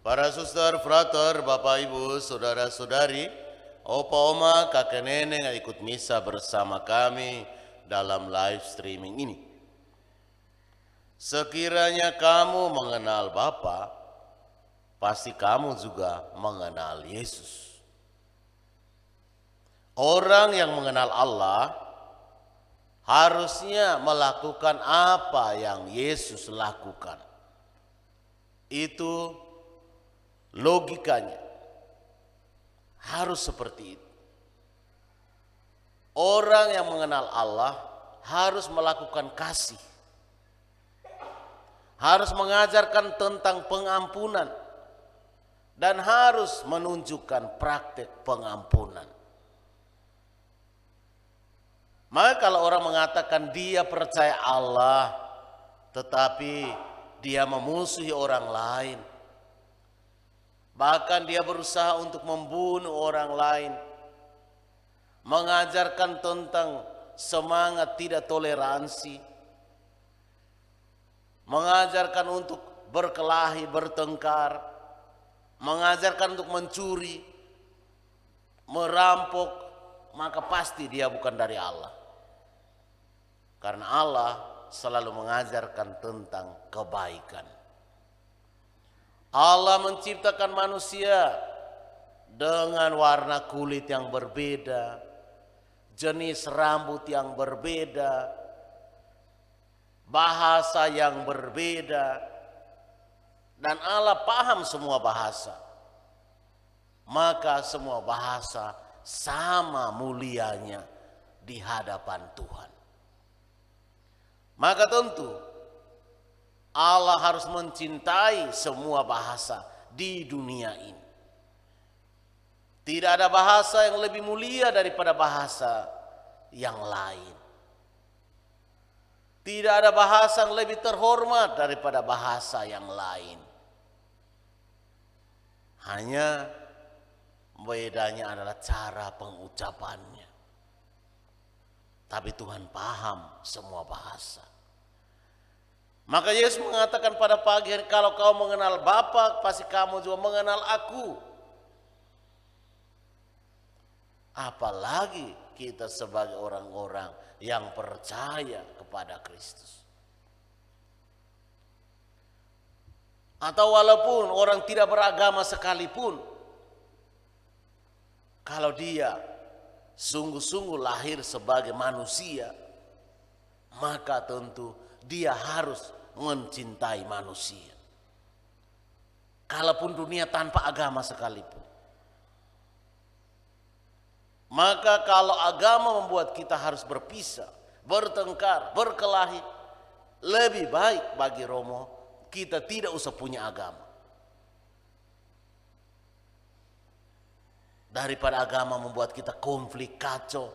Para suster, frater, bapak ibu, saudara-saudari, opa oma, kakek nenek yang ikut misa bersama kami dalam live streaming ini. Sekiranya kamu mengenal Bapa, pasti kamu juga mengenal Yesus. Orang yang mengenal Allah harusnya melakukan apa yang Yesus lakukan. Itu logikanya harus seperti itu. Orang yang mengenal Allah harus melakukan kasih, harus mengajarkan tentang pengampunan, dan harus menunjukkan praktek pengampunan. Maka kalau orang mengatakan dia percaya Allah, tetapi dia memusuhi orang lain, bahkan dia berusaha untuk membunuh orang lain, mengajarkan tentang semangat tidak toleransi, mengajarkan untuk berkelahi, bertengkar, mengajarkan untuk mencuri, merampok, maka pasti dia bukan dari Allah. Karena Allah selalu mengajarkan tentang kebaikan. Allah menciptakan manusia dengan warna kulit yang berbeda, jenis rambut yang berbeda, bahasa yang berbeda, dan Allah paham semua bahasa. Maka semua bahasa sama mulianya di hadapan Tuhan. Maka tentu Allah harus mencintai semua bahasa di dunia ini. Tidak ada bahasa yang lebih mulia daripada bahasa yang lain. Tidak ada bahasa yang lebih terhormat daripada bahasa yang lain. Hanya bedanya adalah cara pengucapannya. Tapi Tuhan paham semua bahasa. Maka Yesus mengatakan pada pagi hari, kalau kau mengenal Bapa, pasti kamu juga mengenal aku. Apalagi kita sebagai orang-orang yang percaya kepada Kristus. Atau walaupun orang tidak beragama sekalipun, kalau dia sungguh-sungguh lahir sebagai manusia, maka tentu dia harus mencintai manusia. Kalaupun dunia tanpa agama sekalipun. Maka kalau agama membuat kita harus berpisah, bertengkar, berkelahi, lebih baik bagi Romo kita tidak usah punya agama. Daripada agama membuat kita konflik, kacau,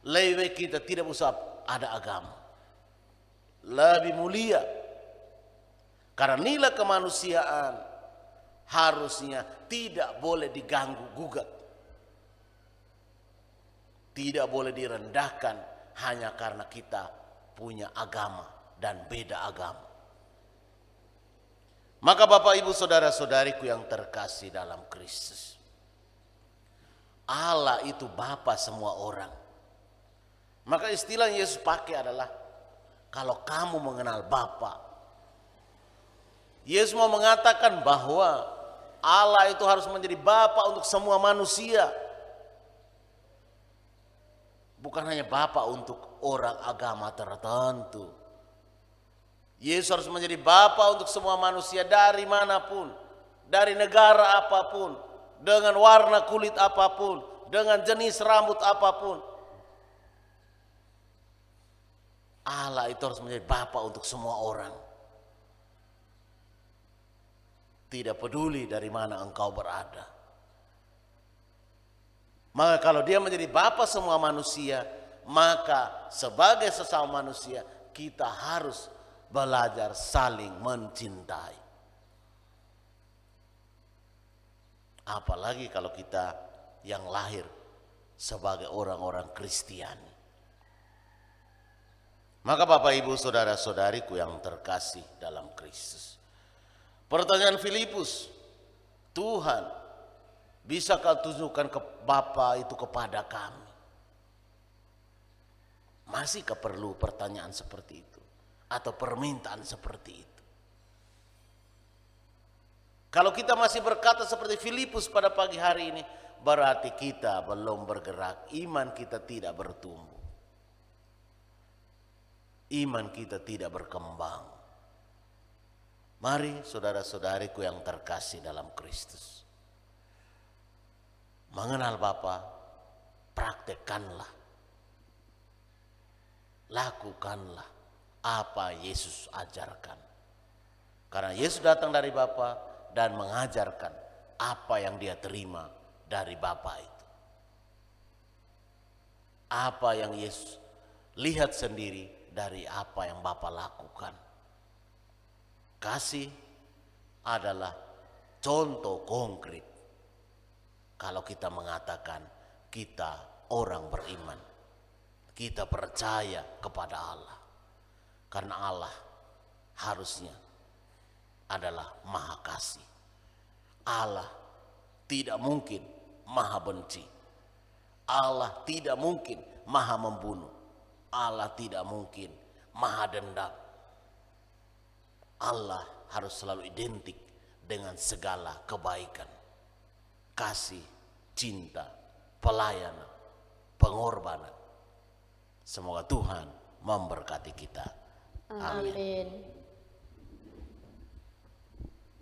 lebih baik kita tidak usah ada agama. Lebih mulia. Karena nilai kemanusiaan harusnya tidak boleh diganggu gugat. Tidak boleh direndahkan hanya karena kita punya agama dan beda agama. Maka Bapak Ibu saudara-saudariku yang terkasih dalam Kristus, Allah itu Bapa semua orang. Maka istilah yang Yesus pakai adalah kalau kamu mengenal Bapa. Yesus mau mengatakan bahwa Allah itu harus menjadi Bapa untuk semua manusia. Bukan hanya Bapa untuk orang agama tertentu. Yesus harus menjadi Bapa untuk semua manusia dari manapun, dari negara apapun, dengan warna kulit apapun, dengan jenis rambut apapun. Allah itu harus menjadi Bapa untuk semua orang. Tidak peduli dari mana engkau berada. Maka kalau dia menjadi Bapa semua manusia, maka sebagai sesama manusia kita harus belajar saling mencintai. Apalagi kalau kita yang lahir sebagai orang-orang Kristiani. Maka Bapak Ibu saudara-saudariku yang terkasih dalam Kristus, pertanyaan Filipus, Tuhan, bisa kau tunjukkan ke Bapa itu kepada kami? Masihkah perlu pertanyaan seperti itu? Atau permintaan seperti itu? Kalau kita masih berkata seperti Filipus pada pagi hari ini, berarti kita belum bergerak, iman kita tidak bertumbuh. Iman kita tidak berkembang. Mari saudara-saudariku yang terkasih dalam Kristus, mengenal Bapa, praktekkanlah, lakukanlah apa Yesus ajarkan. Karena Yesus datang dari Bapa dan mengajarkan apa yang dia terima dari Bapa itu. Apa yang Yesus lihat sendiri dari apa yang Bapa lakukan. Kasih adalah contoh konkret kalau kita mengatakan kita orang beriman. Kita percaya kepada Allah. Karena Allah harusnya adalah maha kasih. Allah tidak mungkin maha benci. Allah tidak mungkin maha membunuh. Allah tidak mungkin maha dendam. Allah harus selalu identik dengan segala kebaikan, kasih, cinta, pelayanan, pengorbanan. Semoga Tuhan memberkati kita. Amin.